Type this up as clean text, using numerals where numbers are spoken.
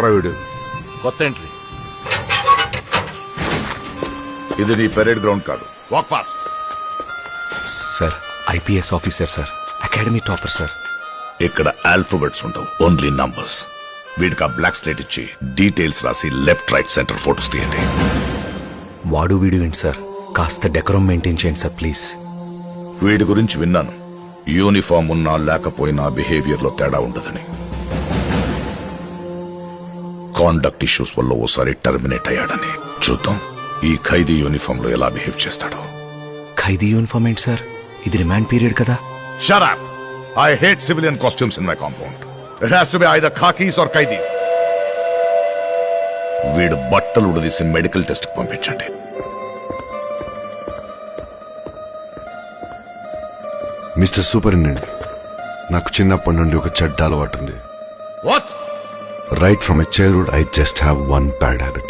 ఎవడ్రా వీడు? కొత్త ఎంట్రీ. ఇది నీ పెరేడ్ గ్రౌండ్ కాదు. Walk fast. Sir IPS officer sir, academy topper sir. ఇక్కడ ఆల్ఫాబెట్స్ ఉండవు, ఓన్లీ నంబర్స్. వీడికి ఆ బ్లాక్ స్లేట్ ఇచ్చి డీటెయిల్స్ రాసి లెఫ్ట్ రైట్ సెంటర్ ఫోటోస్ తీయండి. వాడు వీడు ఏంటి సార్, కాస్త డెకరం మెయింటైన్ చేయండి సార్ ప్లీజ్. వీడి గురించి విన్నాను, యూనిఫామ్ ఉన్నా లేకపోయినా బిహేవియర్ లో తేడా ఉండదని. కాండక్ట్ ఇష్యూస్ వల్ల ఓసారి టర్మినేట్ అయ్యాడని. చూద్దాం ఈ ఖైదీ యూనిఫామ్ లో ఎలా బిహేవ్ చేస్తాడో. ఖైదీ యూనిఫామ్ ఏంటి సార్, ఇది రిమాండ్ పీరియడ్ కదా. Shut up! I hate civilian costumes in my compound. It has to be either khakis or kaidis. వీడు బట్టలు ఉడదీసి మెడికల్ టెస్ట్ కు పంపించండి. మిస్టర్ సూపరింటెండెంట్, నాకు చిన్నప్పటి నుండి ఒక చెడ్డ అలవాటు ఉంది. What? Right from my childhood, I just have one bad habit.